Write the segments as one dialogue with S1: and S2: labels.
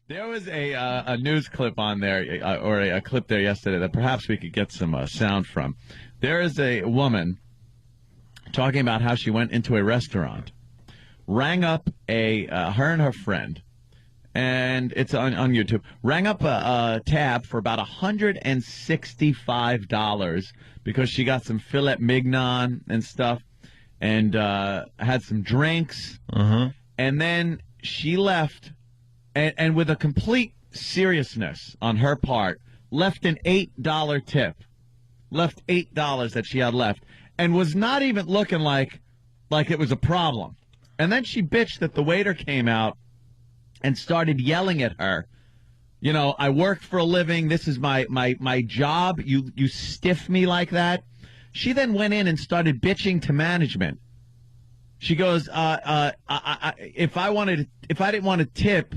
S1: There was a news clip on there, or a clip there yesterday that perhaps we could get some sound from. There is a woman talking about how she went into a restaurant, rang up her and her friend, and it's on YouTube, rang up a tab for about $165 because she got some filet mignon and stuff, and had some drinks, and then she left. And with a complete seriousness on her part, left an $8 tip. Left $8 that she had left. And was not even looking like it was a problem. And then she bitched that the waiter came out and started yelling at her. You know, I work for a living. This is my job. You stiff me like that. She then went in and started bitching to management. She goes, if I didn't want to tip,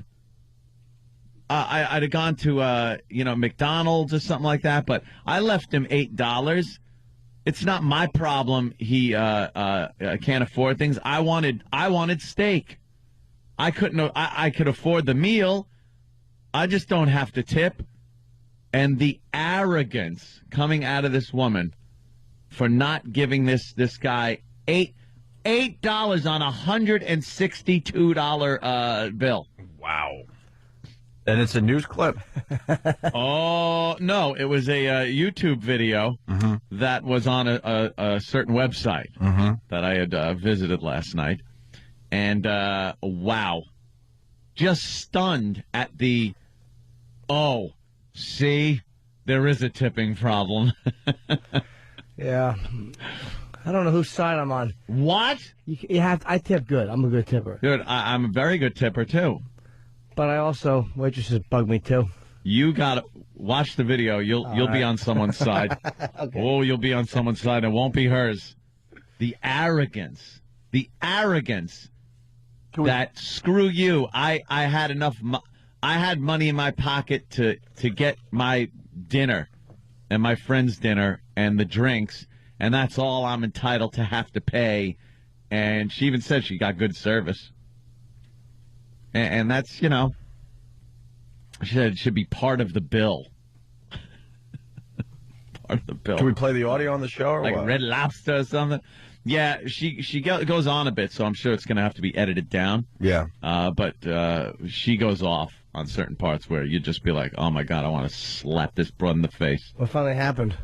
S1: I'd have gone to, McDonald's or something like that, but I left him $8. It's not my problem. He can't afford things. I wanted steak. I could afford the meal. I just don't have to tip. And the arrogance coming out of this woman for not giving this guy $8 on a $162 bill.
S2: Wow. And it's a news clip.
S1: Oh, no, it was a YouTube video that was on a certain website that I had visited last night. And, wow, just stunned at the, see, there is a tipping problem.
S3: Yeah. I don't know whose side I'm on.
S1: What?
S3: I tip good. I'm a good tipper.
S1: Dude, I'm a very good tipper, too.
S3: But I also, waitresses bug me, too.
S1: You got to watch the video. You'll be on someone's side.
S3: Okay.
S1: Oh, you'll be on someone's side. It won't be hers. The arrogance that screw you. I had enough. I had money in my pocket to get my dinner and my friend's dinner and the drinks, and that's all I'm entitled to have to pay. And she even said she got good service. And that's, she said it should be part of the bill. Part of the bill.
S2: Can we play the audio on the show or
S1: like
S2: what?
S1: Red Lobster or something? Yeah, she goes on a bit, so I'm sure it's going to have to be edited down.
S2: Yeah.
S1: But she goes off on certain parts where you'd just be like, oh, my God, I want to slap this broad in the face.
S3: What finally happened?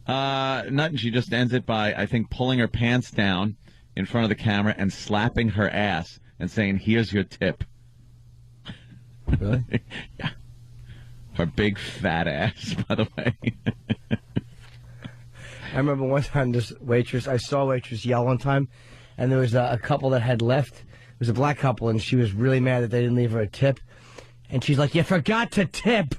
S1: Nothing. She just ends it by, I think, pulling her pants down in front of the camera and slapping her ass and saying, here's your tip.
S3: Really?
S1: Yeah. Her big fat ass, by the way.
S3: I remember one time I saw a waitress yell one time, and there was a couple that had left. It was a black couple, and she was really mad that they didn't leave her a tip. And she's like, you forgot to tip!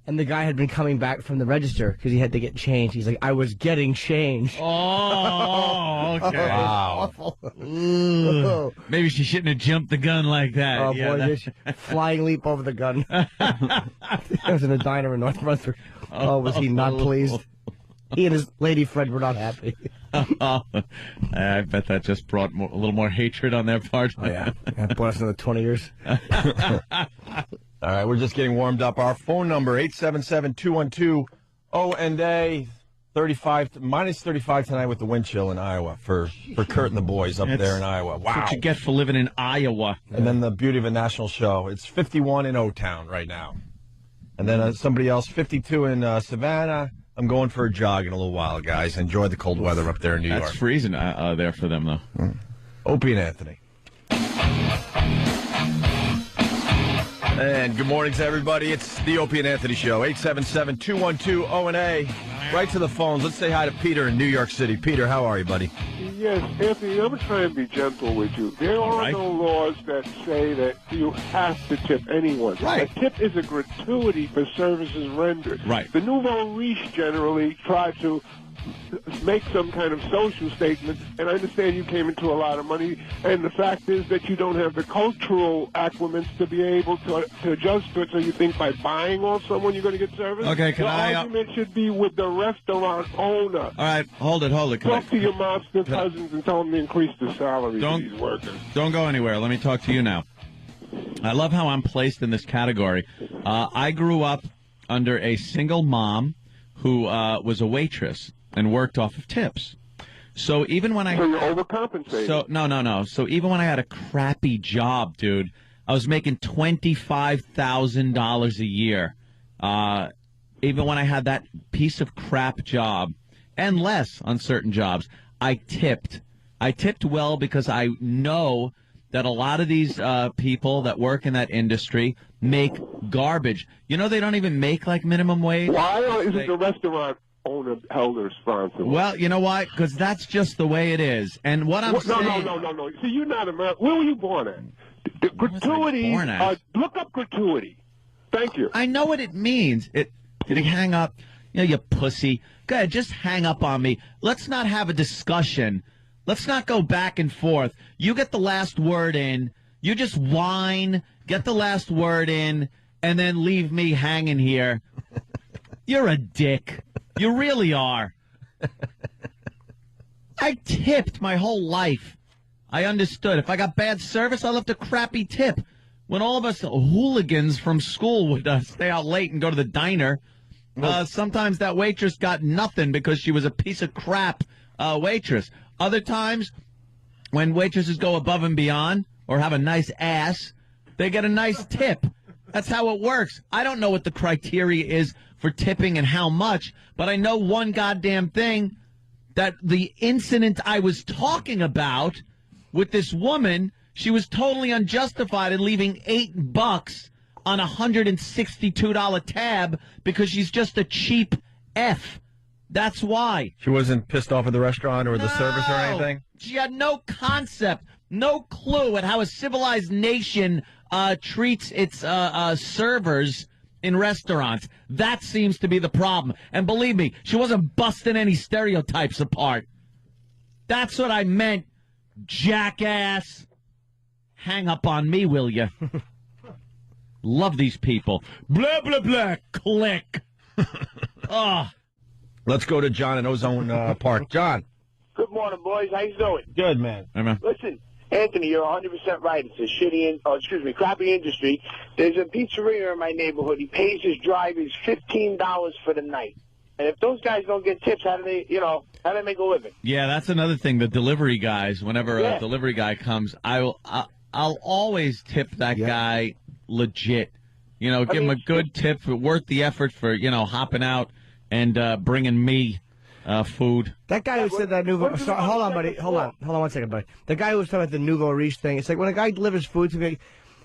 S3: And the guy had been coming back from the register because he had to get change. He's like, I was getting change.
S1: Oh, okay.
S2: Wow.
S3: Awful.
S1: Maybe she shouldn't have jumped the gun like that.
S3: Oh,
S1: yeah,
S3: boy, did she flying leap over the gun. I was in a diner in North Brunswick. Oh, was he not pleased? He and his lady friend were not happy.
S1: I bet that just brought a little more hatred on their part.
S3: Oh, yeah. That brought us another 20 years.
S2: All right, we're just getting warmed up. Our phone number, 877-212-ONA, minus 35 tonight with the wind chill in Iowa for Kurt and the boys up there in Iowa. Wow.
S1: That's what you get for living in Iowa.
S2: And then the beauty of a national show. It's 51 in O-Town right now. And then somebody else, 52 in Savannah. I'm going for a jog in a little while, guys. Enjoy the cold weather up there in New York.
S1: That's freezing there for them, though.
S2: Opie and Anthony. And good morning to everybody. It's the Opie and Anthony Show, 877-212-ONA. Right to the phones. Let's say hi to Peter in New York City. Peter, how are you, buddy?
S4: Yes, Anthony, I'm trying to be gentle with you. There are no laws that say that you have to tip anyone.
S1: Right.
S4: A tip is a gratuity for services rendered.
S1: Right.
S4: The nouveau riche generally try to make some kind of social statement, and I understand you came into a lot of money, and the fact is that you don't have the cultural accliments to be able to adjust to it, so you think by buying off someone you're going to get service?
S1: Okay,
S4: the argument should be with the restaurant owner.
S1: All right, hold it.
S4: Talk to your mobster cousins and tell them to increase the salary for these workers.
S1: Don't go anywhere. Let me talk to you now. I love how I'm placed in this category. I grew up under a single mom who was a waitress and worked off of tips. So even when
S4: So you're overcompensating.
S1: So no. So even when I had a crappy job, dude, I was making $25,000 a year. Even when I had that piece of crap job, and less on certain jobs, I tipped. I tipped well because I know that a lot of these people that work in that industry make garbage. You know, they don't even make like minimum wage.
S4: Why isn't the restaurant owner held responsible?
S1: Well, you know why? Because that's just the way it is. And what I'm saying...
S4: No. See, you're not American. Where were you born at? The gratuity. Look up gratuity. Thank you.
S1: I know what it means. Did he hang up? You know, you pussy. Go ahead, just hang up on me. Let's not have a discussion. Let's not go back and forth. You get the last word in. You just whine, get the last word in, and then leave me hanging here. You're a dick. You really are. I tipped my whole life. I understood. If I got bad service, I left a crappy tip. When all of us hooligans from school would stay out late and go to the diner, sometimes that waitress got nothing because she was a piece of crap waitress. Other times, when waitresses go above and beyond or have a nice ass, they get a nice tip. That's how it works. I don't know what the criteria is for tipping and how much, but I know one goddamn thing, that the incident I was talking about with this woman, she was totally unjustified in leaving $8 on a $162 tab because she's just a cheap F. That's why.
S2: She wasn't pissed off at the restaurant or the service or anything?
S1: She had no concept, no clue at how a civilized nation treats its servers in restaurants. That seems to be the problem. And believe me, she wasn't busting any stereotypes apart. That's what I meant, jackass. Hang up on me, will you? Love these people. Blah, blah, blah. Click. Oh.
S2: Let's go to John in Ozone Park. John.
S5: Good morning, boys. How you doing?
S2: Good, man.
S1: Hey, man.
S5: Listen, Anthony, you're 100% right. It's a crappy industry. There's a pizzeria in my neighborhood. He pays his drivers $15 for the night. And if those guys don't get tips, how do they make a living?
S1: Yeah, that's another thing. The delivery guys, whenever a delivery guy comes, I'll always tip that guy legit. You know, give him a good tip, worth the effort for, hopping out and bringing me food.
S3: That guy who said that nouveau... Sorry, hold on, buddy. Hold on 1 second, buddy. The guy who was talking about the nouveau riche thing, it's like when a guy delivers food to me,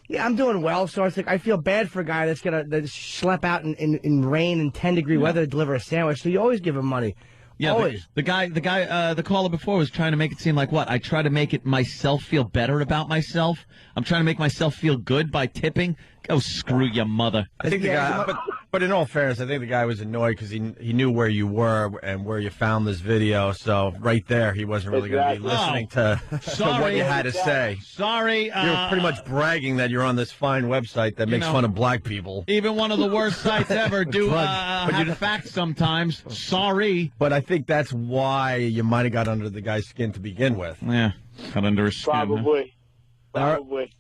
S3: yeah, I'm doing well, so it's like I feel bad for a guy that's going to schlep out in rain and 10-degree weather to deliver a sandwich, so you always give him money.
S1: Yeah,
S3: always.
S1: The caller before was trying to make it seem like what? I try to make it myself feel better about myself? I'm trying to make myself feel good by tipping? Go screw your mother.
S2: I think the guy, but in all fairness, I think the guy was annoyed because he knew where you were and where you found this video. So right there, he wasn't really going to be listening to what you had to say.
S1: Sorry.
S2: You're pretty much bragging that you're on this fine website that makes fun of black people.
S1: Even one of the worst sites ever do have facts sometimes. Sorry.
S2: But I think that's why you might have got under the guy's skin to begin with.
S1: Yeah, got under his skin.
S5: Probably.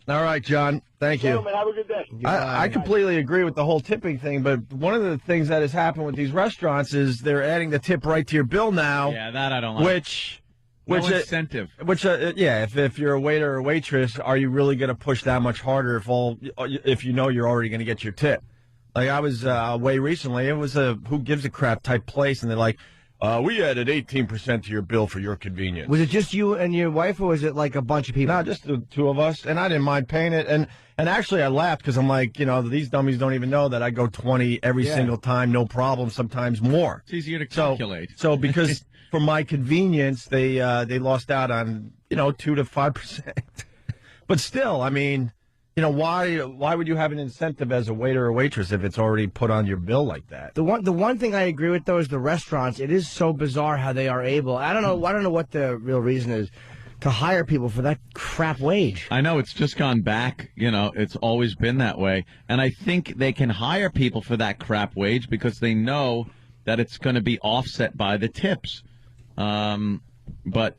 S2: All right, John. Thank you.
S5: Gentlemen, have a good day.
S2: I completely agree with the whole tipping thing, but one of the things that has happened with these restaurants is they're adding the tip right to your bill now.
S1: Yeah, that I don't like.
S2: Which
S1: incentive.
S2: If you're a waiter or waitress, are you really going to push that much harder if you know you're already going to get your tip? Like I was away recently, it was a who gives a crap type place, and they're like, we added 18% to your bill for your convenience.
S3: Was it just you and your wife, or was it like a bunch of people?
S2: No, just the two of us, and I didn't mind paying it. And actually, I laughed because I'm like, these dummies don't even know that I go 20 every single time, no problem, sometimes more.
S1: It's easier to calculate.
S2: So because for my convenience, they lost out on, 2 to 5%. But still, I mean, why would you have an incentive as a waiter or waitress if it's already put on your bill like that?
S3: The one thing I agree with, though, is the restaurants. It is so bizarre how they are able. I don't know what the real reason is to hire people for that crap wage.
S1: I know, it's just gone back. It's always been that way. And I think they can hire people for that crap wage because they know that it's going to be offset by the tips. But,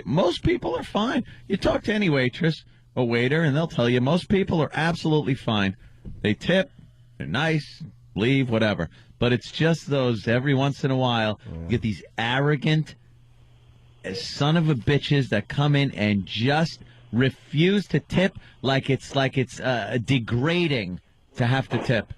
S1: most people are fine. You talk to any waitress, a waiter, and they'll tell you most people are absolutely fine. They tip, they're nice, leave, whatever. But it's just those every once in a while, you get these arrogant son of a bitches that come in and just refuse to tip like it's degrading to have to tip.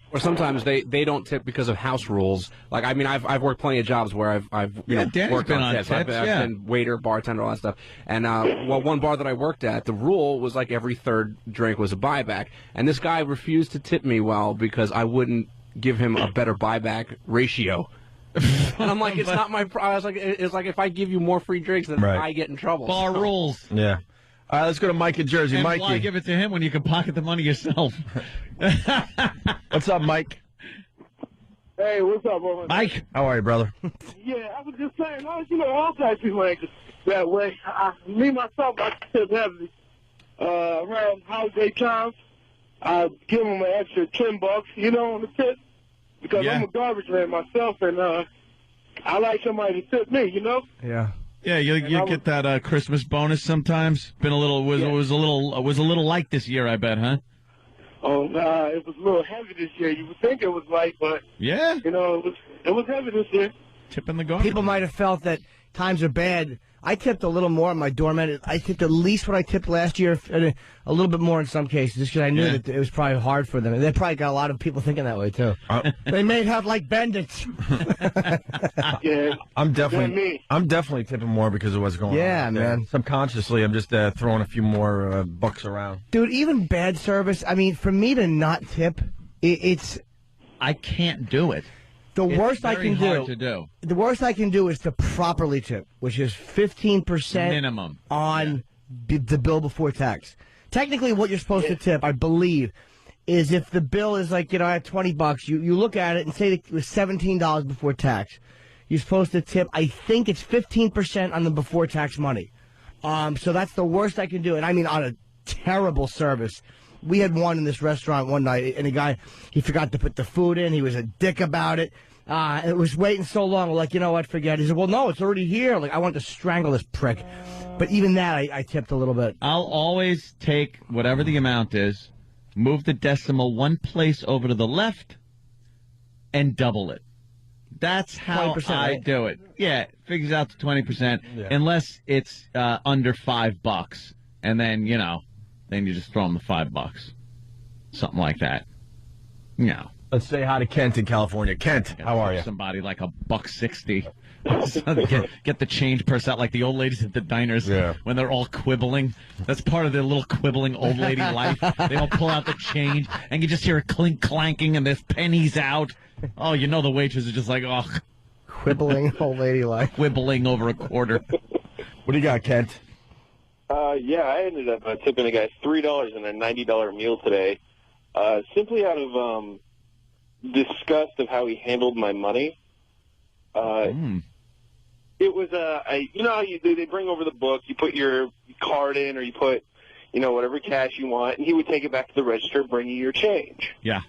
S6: Or sometimes they don't tip because of house rules. Like, I mean, I've worked plenty of jobs where I've
S1: Danny's
S6: worked
S1: been
S6: on
S1: on
S6: tips.
S1: tips.
S6: I've been waiter, bartender, all that stuff. And one bar that I worked at, the rule was like every third drink was a buyback. And this guy refused to tip me well because I wouldn't give him a better buyback ratio. And I'm like, it's not my. I was like, it's like if I give you more free drinks, then I get in trouble.
S1: Bar rules.
S2: Yeah. All right, let's go to Mike in Jersey.
S1: And
S2: Mikey.
S1: why give it to him when you can pocket the money yourself?
S2: What's up, Mike?
S4: Hey, what's up, Roman?
S2: Mike, how are you, brother?
S4: Yeah, I was just saying, all types of people ain't that way. Me, myself, I tip heavily. Around holiday times, I give them an extra $10, on the tip. Because I'm a garbage man myself, and I like somebody to tip me,
S3: Yeah.
S1: Yeah, you get that Christmas bonus sometimes. Been a little was a little light this year, I bet, huh?
S4: Oh, it was a little heavy this year. You would think it was light, but
S1: yeah,
S4: it was heavy this year.
S1: Tipping the garbage.
S3: People might have felt that times are bad. I tipped a little more on my doorman. I tipped at least what I tipped last year, and a little bit more in some cases, just because I knew that it was probably hard for them. And they probably got a lot of people thinking that way, too. They may have, like, bandits.
S4: Yeah.
S2: I'm definitely tipping more because of what's going on.
S3: Yeah, man.
S2: Subconsciously, I'm just throwing a few more bucks around.
S3: Dude, even bad service, I mean, for me to not tip, it's...
S1: I can't do it.
S3: The worst I
S1: can do.
S3: The worst I can do is to properly tip, which is 15%
S1: minimum
S3: on the bill before tax. Technically, what you're supposed to tip, I believe, is if the bill is like, I have $20, you look at it and say it was $17 before tax. You're supposed to tip, I think it's 15% on the before tax money. So that's the worst I can do. And I mean, on a terrible service. We had one in this restaurant one night, and the guy, he forgot to put the food in. He was a dick about it. It was waiting so long. We're like, you know what, forget it. He said, well, no, it's already here. Like, I want to strangle this prick. But even that, I tipped a little bit.
S1: I'll always take whatever the amount is, move the decimal one place over to the left, and double it. That's how I do it. Yeah, it figures out to 20%, unless it's under $5. And then, then you just throw them the $5. Something like that.
S2: Let's say hi to Kent in California. Kent, how are you?
S1: Somebody like $1.60. Get the change purse out like the old ladies at the diners when they're all quibbling. That's part of their little quibbling old lady life. They all pull out the change, and you just hear it clink clanking, and there's pennies out. Oh, the waitress is just like, oh.
S3: Quibbling old lady life.
S1: Quibbling over a quarter.
S2: What do you got, Kent?
S7: I ended up tipping a guy $3 in a $90 meal today, simply out of disgust of how he handled my money. It was you know how you do? They bring over the book, you put your card in, or you put, whatever cash you want, and he would take it back to the register, bring you your change.
S1: Yeah.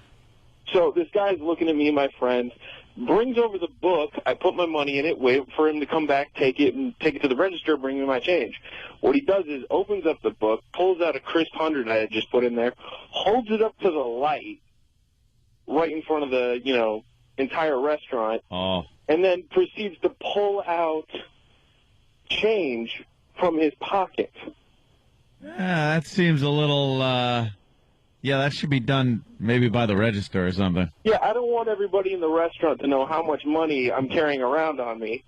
S7: So this guy's looking at me and my friends, brings over the book, I put my money in it, wait for him to come back, take it to the register, bring me my change. What he does is opens up the book, pulls out a crisp 100 I had just put in there, holds it up to the light, right in front of the, entire restaurant, and then proceeds to pull out change from his pocket.
S1: That seems a little, that should be done maybe by the register or something.
S7: Yeah, I don't want everybody in the restaurant to know how much money I'm carrying around on me.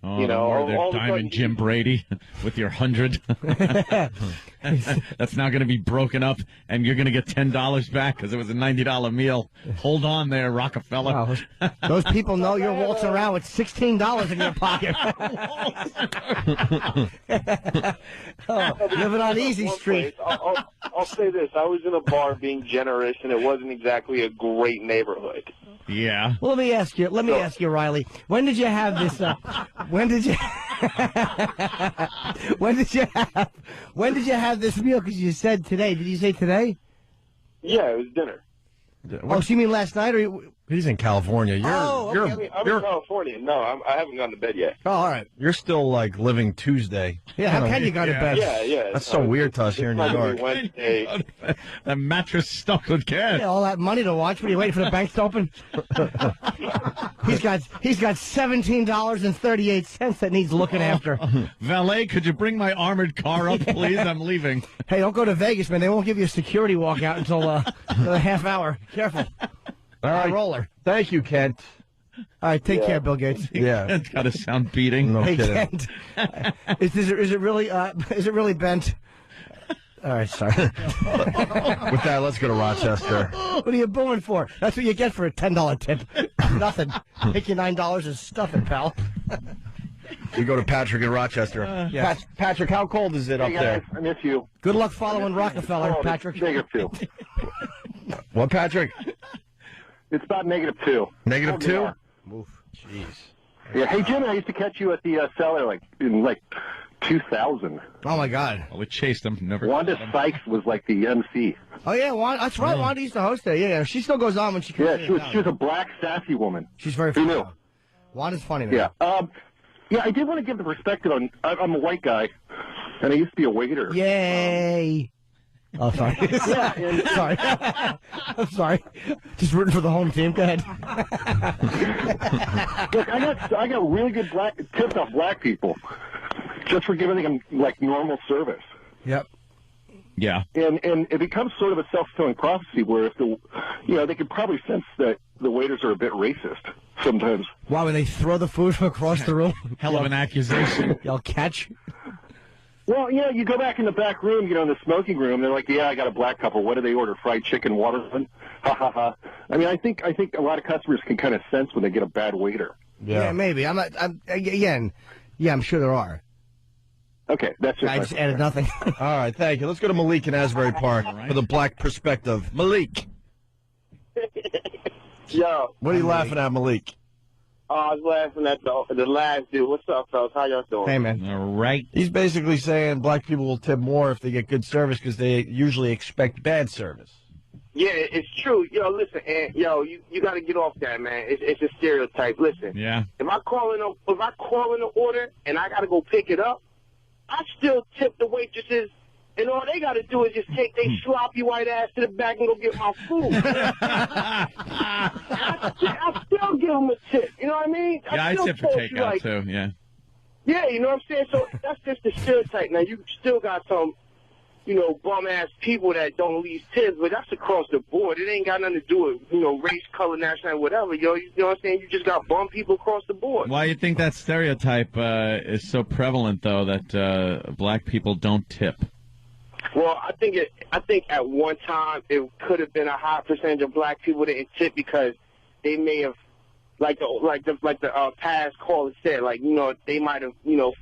S1: Oh, they're Diamond Jim Brady with your 100. That's now going to be broken up, and you're going to get $10 back because it was a $90 meal. Hold on there, Rockefeller.
S3: Wow. Those people know you're waltzing around with $16 in your pocket. Living on Easy Street.
S7: I'll say this. I was in a bar being generous, and it wasn't exactly a great neighborhood.
S1: Yeah.
S3: Well, let me ask you, Riley. When did you have this? When did you have this meal? Because you said today. Did you say today?
S7: Yeah, it was dinner.
S3: Oh, so you mean last night? Or
S2: He's in California.
S7: I'm in California. No, I haven't gone to bed yet.
S3: Oh, all right.
S2: You're still like living Tuesday.
S3: Yeah, how can you go to bed?
S7: Yeah.
S2: That's so weird to us here in New York.
S7: Wednesday.
S1: The mattress stuck with cash.
S3: Yeah, all that money to watch. What are you waiting for the banks to open? He's got $17.38 that needs looking after.
S1: Valet, could you bring my armored car up, please? I'm leaving.
S3: Hey, don't go to Vegas, man. They won't give you a security walkout until a half hour. Careful.
S2: All right,
S3: roller.
S2: Thank you, Kent.
S3: All right, take care, Bill Gates.
S2: Yeah,
S1: It's got a sound beating.
S2: no
S3: Hey,
S2: kidding.
S3: Kent. Is it really bent? All right, sorry.
S2: With that, let's go to Rochester.
S3: What are you booing for? That's what you get for a $10 tip. Nothing. Take your $9 and stuff it, pal.
S2: We go to Patrick in Rochester.
S3: Yes.
S2: Patrick, how cold is it up there?
S4: I miss you.
S3: Good luck following Rockefeller, Patrick.
S4: -2.
S2: What, Patrick?
S4: It's about -2.
S2: -2?
S3: Jeez.
S4: Yeah. Hey, Jimmy, I used to catch you at the cellar in 2000.
S3: Oh, my God.
S1: Oh, we chased him. Never.
S4: Wanda Sykes was like the MC.
S3: Oh, yeah, that's right. Wanda used to host it. Yeah, she still goes on when she comes
S4: Yeah,
S3: in
S4: she was
S3: town.
S4: a black, sassy woman.
S3: She's very
S4: Who
S3: funny.
S4: knew?
S3: Wanda's funny, man.
S4: Yeah. Yeah, I did want to give the perspective on. I'm a white guy, and I used to be a waiter.
S3: Yay. Oh, sorry. Sorry. I'm sorry. Just rooting for the home team. Go ahead.
S4: Look, I got really good tips off black people, just for giving them like normal service.
S3: Yep.
S1: Yeah.
S4: And it becomes sort of a self-fulfilling prophecy where if they could probably sense that the waiters are a bit racist sometimes.
S3: Wow, when they throw the food across the room.
S1: Hell of an accusation.
S3: Y'all catch.
S4: Well, you go back in the back room, in the smoking room. They're like, "Yeah, I got a black couple. What do they order? Fried chicken, watermelon." Ha ha ha. I mean, I think a lot of customers can kind of sense when they get a bad waiter.
S3: Yeah, maybe. I'm sure there are.
S4: Okay, that's just.
S3: I just added nothing.
S2: All right, thank you. Let's go to Malik in Asbury Park for the black perspective. Malik.
S5: Yo.
S2: What are you laughing at, Malik?
S5: I was laughing at the last dude. What's up, fellas? How y'all doing?
S3: Hey, man.
S1: All right.
S2: He's basically saying black people will tip more if they get good service because they usually expect bad service.
S5: Yeah, it's true. Yo, listen, and you got to get off that, man. It's a stereotype. Listen.
S1: Yeah.
S5: If I call in an order and I got to go pick it up, I still tip the waitresses. And all they got to do is just take their sloppy white ass to the back and go get my food. I still give them a tip. You know what I mean?
S1: I tip for takeout, too, yeah.
S5: Yeah, you know what I'm saying? So that's just the stereotype. Now, you still got some, bum-ass people that don't leave tips, but that's across the board. It ain't got nothing to do with, race, color, nationality, whatever. You know what I'm saying? You just got bum people across the board.
S1: Why do you think that stereotype is so prevalent, though, that black people don't tip?
S5: Well, I think at one time it could have been a high percentage of black people that didn't tip because they may have, like the past caller said, they might have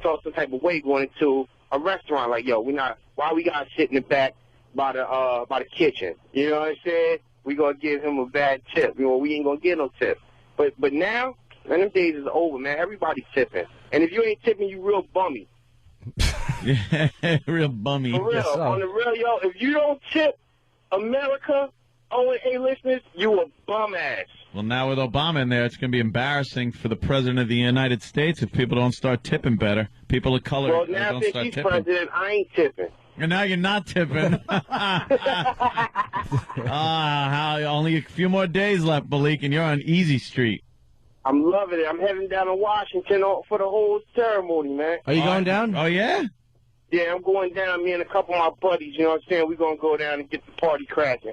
S5: felt some type of way going into a restaurant. Like, why we gotta sit in the back by the kitchen? You know what I'm saying? We gonna give him a bad tip. We ain't gonna get no tip. But now, man, them days is over, man. Everybody's tipping, and if you ain't tipping, you real bummy.
S1: Yeah, real bummy.
S5: For real, on the real, if you don't tip America, O&A listeners, you a bum ass.
S1: Well, now with Obama in there, it's going to be embarrassing for the President of the United States if people don't start tipping better. People of color
S5: Well, now
S1: don't
S5: since
S1: start
S5: he's
S1: tipping.
S5: president, I ain't tipping.
S1: And now you're not tipping. Only a few more days left, Malik, and you're on Easy Street.
S5: I'm loving it. I'm heading down to Washington for the whole ceremony, man.
S3: Are you going down?
S1: Oh, yeah?
S5: Yeah, I'm going down. Me and a couple of my buddies, you know what I'm saying? We're going to go down and get the party cracking.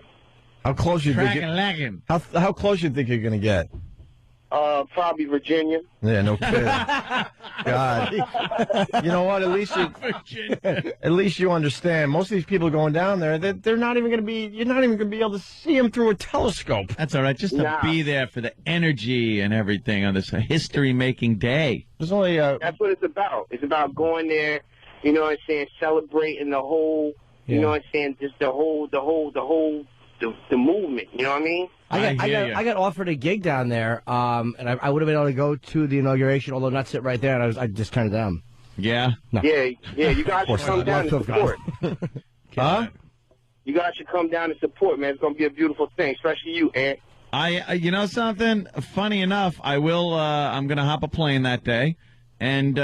S2: How close you think?
S1: Cracking.
S2: How close you think you're gonna get?
S5: Probably Virginia.
S2: Yeah, no kidding. God, you know what? At least you understand. Most of these people going down there, they're not even gonna be. You're not even gonna be able to see them through a telescope.
S1: That's all right. Just to be there for the energy and everything on this history-making day.
S2: There's only.
S5: That's what it's about. It's about going there. You know what I'm saying? Celebrating the whole. You know what I'm saying? Just the movement. You know what I mean?
S3: I got offered a gig down there, and I would have been able to go to the inauguration, although not sit right there, and I just turned it down.
S1: Yeah?
S3: No.
S5: Yeah, you guys should come down and support.
S2: Huh?
S5: You guys should come down and support, man. It's going to be a beautiful thing, especially you, Ant.
S1: You know something? Funny enough, I will. I'm going to hop a plane that day and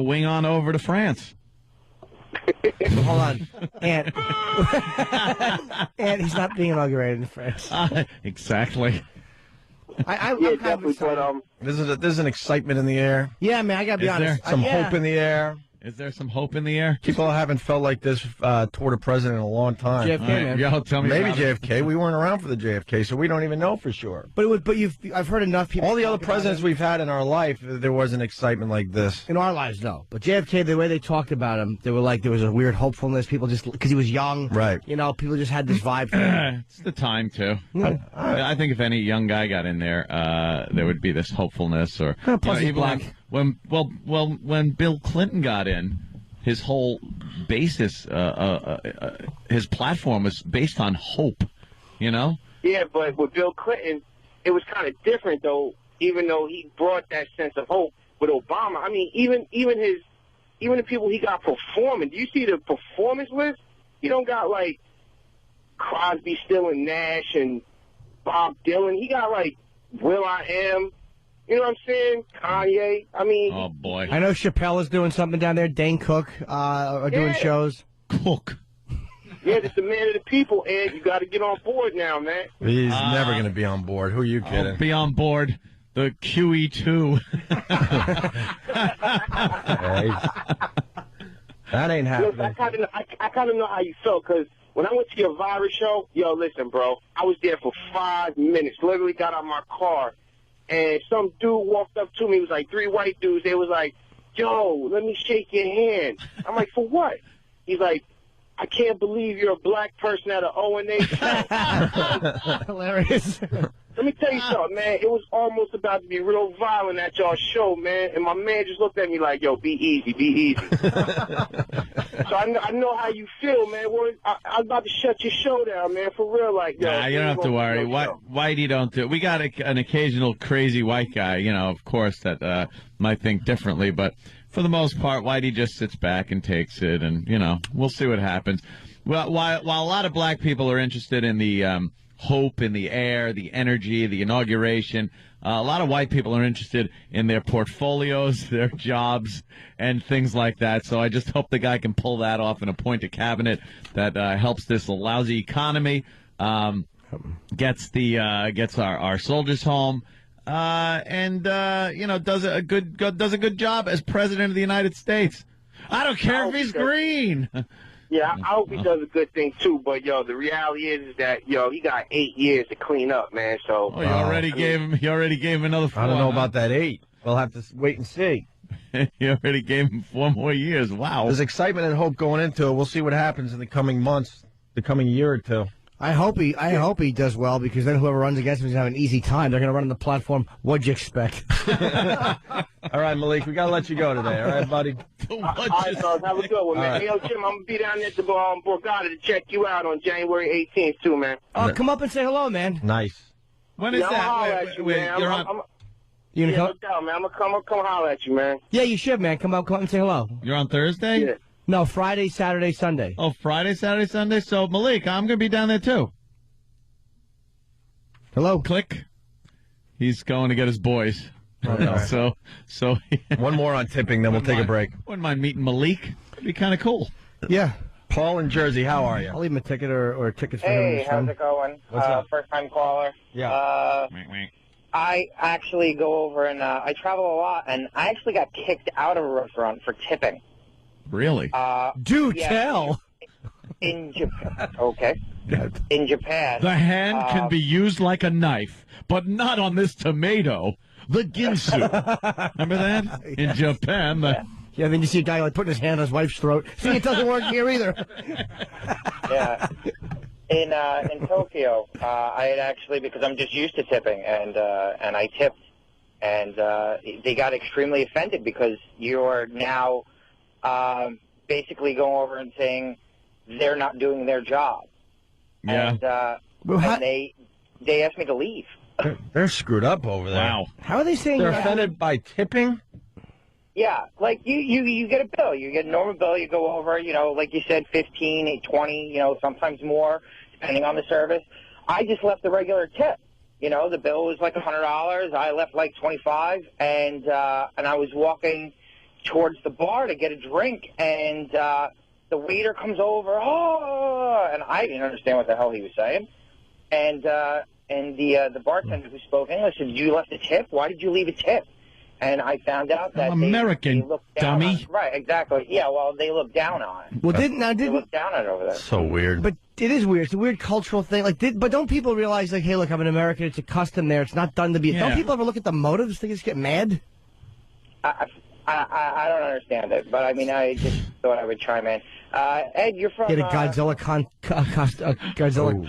S1: wing on over to France.
S3: Hold on, Ant. Ant, he's not being inaugurated in France.
S1: Exactly.
S3: I'm
S5: Yeah,
S3: kind of
S5: definitely.
S3: excited.
S5: But
S2: There's an excitement in the air.
S3: Yeah, man, I gotta be
S1: Is there
S3: honest.
S2: Some hope in the air.
S1: Is there some hope in the air?
S2: People haven't felt like this toward a president in a long time.
S3: JFK, man.
S1: Yo, tell me
S2: Maybe
S1: about it.
S2: JFK. We weren't around for the JFK, so we don't even know for sure.
S3: I've heard enough people.
S2: All the
S3: talk
S2: other
S3: about
S2: presidents
S3: it.
S2: we've had in our life, there wasn't excitement like this.
S3: In our lives, no. But JFK, the way they talked about him, they were like, there was a weird hopefulness. People just, because he was young.
S2: Right.
S3: You know, people just had this vibe for him.
S1: It's the time to.
S3: Yeah.
S1: I think if any young guy got in there, there would be this hopefulness, or
S3: Plus he's
S1: even
S3: black.
S1: when Bill Clinton got in, his whole basis, his platform was based on hope. You know.
S5: yeah, but with Bill Clinton, it was kind of different, though. Even though he brought that sense of hope with Obama, I mean, even the people he got performing. Do you see the performance list? He don't got like Crosby, Still, and Nash and Bob Dylan. He got like Will I Am. You know what I'm saying? Kanye. I mean,
S1: Oh boy,
S3: I know Chappelle is doing something down there. Dane Cook are doing
S5: Yeah.
S3: shows.
S1: Cook.
S5: yeah, this the man of the people, and you got to get on board now, man.
S2: He's never going to be on board. Who are you
S1: I'll
S2: kidding?
S1: be on board the QE2.
S2: That ain't
S5: Listen,
S2: happening.
S5: I kind of know how you felt, because when I went to your virus show, yo, listen, bro, I was there for 5 minutes. Literally got out of my car, and some dude walked up to me. It was like 3 white dudes. They was like, yo, let me shake your hand. I'm like, for what? He's like, I can't believe you're a black person at an O&A show.
S3: Hilarious.
S5: Let me tell you something, man. It was almost about to be real violent at y'all show, man. And my man just looked at me like, yo, be easy, be easy. So I know how you feel, man. Well, I'm about to shut your show down, man, for real. Like, yo,
S1: Nah, you don't have to worry. Whitey don't do it. We got an occasional crazy white guy, you know, of course, that might think differently. But for the most part, Whitey just sits back and takes it. And, you know, we'll see what happens. Well, while a lot of black people are interested in the hope in the air, the energy, the inauguration, a lot of white people are interested in their portfolios, their jobs, and things like that. So I just hope the guy can pull that off and appoint a cabinet that helps this lousy economy, gets our soldiers home, and you know, does a good job as president of the United States. I don't care if he's green.
S5: Yeah, I hope he does a good thing, too. But, yo, the reality is that, yo, he got 8 years to clean up, man. So
S1: Oh, you already gave him another 4.
S2: I don't know
S1: huh?
S2: about that 8. We'll have to wait and see.
S1: You already gave him 4 more years. Wow.
S2: There's excitement and hope going into it. We'll see what happens in the coming months, the coming year or two.
S3: I hope he does well, because then whoever runs against him is going to have an easy time. They're going to run on the platform. What'd you expect?
S2: All right, Malik, we got to let you go today. All right, buddy?
S5: all right, fellas, have a good one, man.
S2: All right.
S5: Hey, yo, Jim, I'm going to be down there at the Borgata to check you out on January 18th, too, man.
S3: Oh, come up and say hello, man.
S2: Nice.
S1: When is
S5: Yeah, I'm
S1: that?
S5: gonna holler
S1: Wait,
S5: at you,
S1: wait,
S5: man.
S1: you're
S5: I'm,
S1: on.
S5: I'm,
S3: You
S5: yeah,
S3: gonna
S5: no doubt, man. I'm gonna come holler at you, man.
S3: Yeah, you should, man. Come up and say hello.
S1: You're on Thursday.
S5: Yeah.
S3: No, Friday, Saturday, Sunday.
S1: Oh, Friday, Saturday, Sunday. So Malik, I'm gonna be down there too.
S3: Hello.
S1: Click. He's going to get his boys.
S2: Oh, no.
S1: So
S2: One more on tipping, then we'll take a break.
S1: Wouldn't mind meeting Malik. It'd be kind of cool.
S3: Yeah.
S2: Paul in Jersey, how are you?
S3: I'll leave him a ticket or tickets for him and
S8: Hey,
S3: his
S8: how's
S3: friend.
S8: it going?
S2: What's up?
S8: First time caller.
S2: Yeah.
S8: I actually go over and I travel a lot, and I actually got kicked out of a restaurant for tipping.
S1: Really?
S3: Do
S8: yeah.
S3: tell.
S8: In Japan. Okay. In Japan.
S1: The hand can be used like a knife, but not on this tomato. The ginsu. Remember that? In Japan,
S3: Yeah, then you see a guy like putting his hand on his wife's throat. See, it doesn't work here either.
S8: Yeah. In Tokyo, I had actually, because I'm just used to tipping, and I tipped, and they got extremely offended because you're now basically going over and saying they're not doing their job.
S1: Yeah.
S8: And,
S3: Well, how-
S8: and they asked me to leave.
S2: They're screwed up over there.
S1: wow.
S3: How are they saying
S2: They're
S3: you're not-
S2: offended by tipping?
S8: Yeah, like you get a bill. You get a normal bill. You go over, like you said, 15, 20, sometimes more, depending on the service. I just left the regular tip. The bill was like $100. I left like 25, and I was walking towards the bar to get a drink, and the waiter comes over, and I didn't understand what the hell he was saying. And the bartender who spoke English said, "You left a tip? Why did you leave a tip?" And I found out that
S1: American,
S8: they looked down
S1: dummy.
S8: on it. Right, exactly. Yeah, well, they look down on it.
S3: Well, they
S8: look down on it over there.
S2: So weird.
S3: But it is weird. It's a weird cultural thing. But don't people realize, like, hey, look, I'm an American. It's a custom there. It's not done to be.
S1: Yeah.
S3: Don't people ever look at the motives? They just get mad.
S8: I don't understand it, but I mean, I just thought I would chime in. Ed, you're from...
S3: Get a Godzilla Godzilla.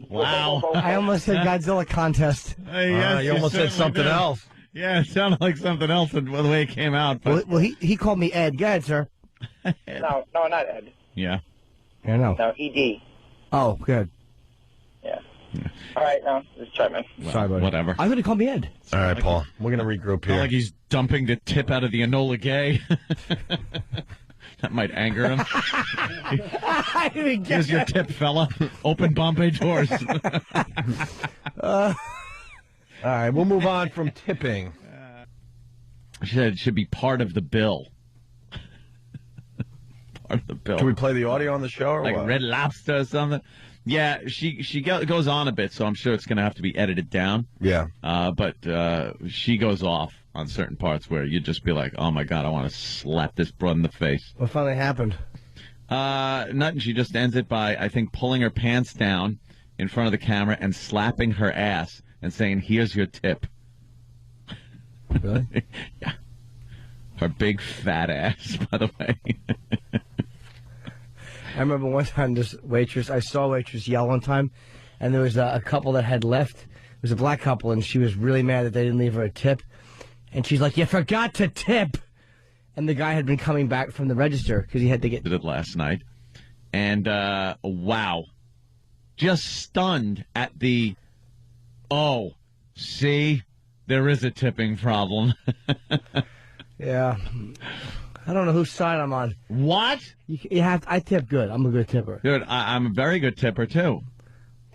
S1: Wow.
S3: I almost said Godzilla contest.
S1: Yes,
S2: you almost said something else.
S1: Yeah, it sounded like something else the way it came out. But...
S3: Well, he called me Ed. Go ahead, sir.
S8: No, not Ed.
S1: Yeah.
S3: I know.
S8: No, ED.
S3: Oh, good.
S8: Yeah. All right, no, just chime in.
S1: Well,
S3: Sorry, buddy.
S1: whatever.
S3: I thought he called me Ed.
S2: All right, Paul. We're going to regroup
S1: Not
S2: here.
S1: like he's dumping the tip out of the Enola Gay. That might anger him.
S3: I didn't get
S1: Here's your tip, fella. Open Bombay doors.
S2: All right, we'll move on from tipping.
S1: She said it should be part of the bill. Part of the bill.
S2: Can we play the audio on the show or
S1: Like
S2: what?
S1: Red Lobster or something? Yeah, she goes on a bit, so I'm sure it's going to have to be edited down.
S2: Yeah.
S1: But she goes off on certain parts where you'd just be like, oh, my God, I want to slap this broad in the face.
S3: What finally happened?
S1: Nothing. She just ends it by, I think, pulling her pants down in front of the camera and slapping her ass and saying, here's your tip.
S3: Really?
S1: Yeah. Her big fat ass, by the way.
S3: I remember one time I saw a waitress yell one time, and there was a couple that had left. It was a black couple, and she was really mad that they didn't leave her a tip. And she's like, "You forgot to tip!" And the guy had been coming back from the register because he had to get...
S1: Did it last night. And, wow. Just stunned at the, oh, see, there is a tipping problem.
S3: Yeah. I don't know whose side I'm on.
S1: What?
S3: I tip good. I'm a good tipper.
S1: Dude, I'm a very good tipper, too.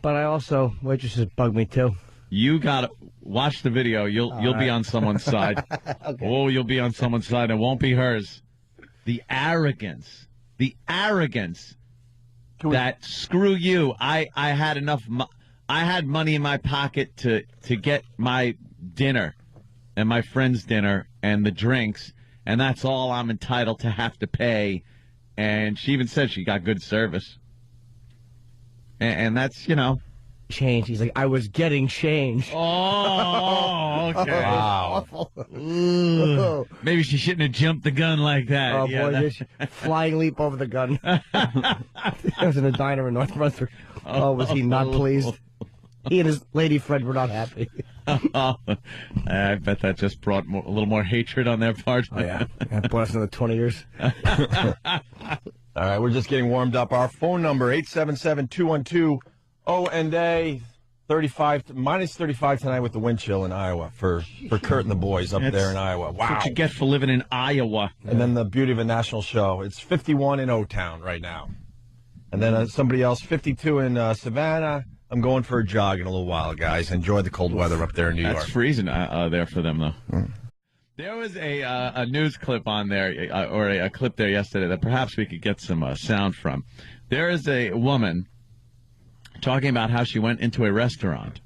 S3: But I also, waitresses bug me, too.
S1: You gotta watch the video. You'll be on someone's side.
S3: Okay.
S1: Oh, you'll be on someone's side. It won't be hers. The arrogance. That screw you. I had enough. I had money in my pocket to get my dinner and my friend's dinner and the drinks, and that's all I'm entitled to have to pay. And she even said she got good service. And that's,
S3: Change. He's like, I was getting change.
S1: Oh, okay.
S2: Wow.
S3: Awful.
S1: Maybe she shouldn't have jumped the gun like that.
S3: Oh,
S1: Yeah,
S3: boy,
S1: that-
S3: just flying leap over the gun. I was in a diner in North Brunswick. Oh, was he not pleased? He and his lady friend were not happy.
S1: I bet that just brought a little more hatred on their part.
S3: Oh, yeah. That brought us another 20 years.
S2: All right, we're just getting warmed up. Our phone number, 877-212-O&A, 35, minus 35 tonight with the wind chill in Iowa for Kurt and the boys up there in Iowa. Wow.
S1: That's what you get for living in Iowa.
S2: And then the beauty of a national show. It's 51 in O-Town right now. And then somebody else, 52 in Savannah. I'm going for a jog in a little while, guys. Enjoy the cold weather up there in New York.
S1: That's freezing there for them, though. There was a news clip on there, or a clip there yesterday that perhaps we could get some sound from. There is a woman talking about how she went into a restaurant,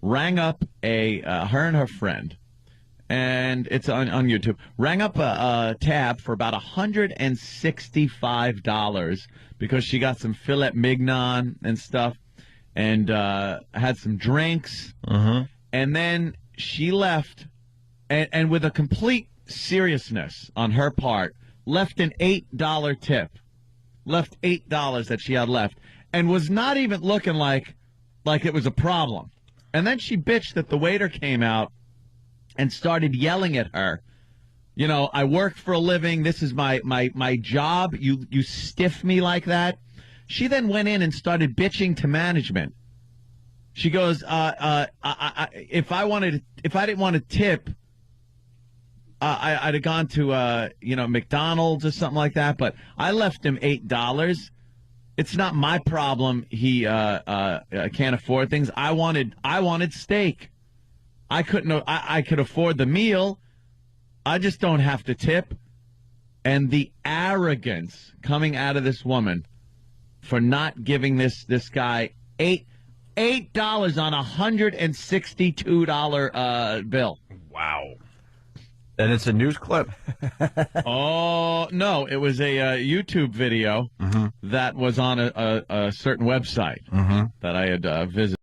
S1: rang up her and her friend, and it's on YouTube, rang up a tab for about $165 because she got some filet mignon and stuff, and had some drinks, and then she left, and with a complete seriousness on her part, left an $8 tip, left $8 that she had left, and was not even looking like it was a problem. And then she bitched that the waiter came out and started yelling at her. I work for a living. This is my job. You stiff me like that. She then went in and started bitching to management. She goes, if I didn't want to tip, I'd have gone to McDonald's or something like that. But I left him $8. It's not my problem. He can't afford things. I wanted steak. I couldn't. I could afford the meal. I just don't have to tip. And the arrogance coming out of this woman for not giving this guy $8 on a $162 bill.
S2: Wow. And it's a news clip.
S1: Oh, no, it was a YouTube video that was on a certain website that I had visited.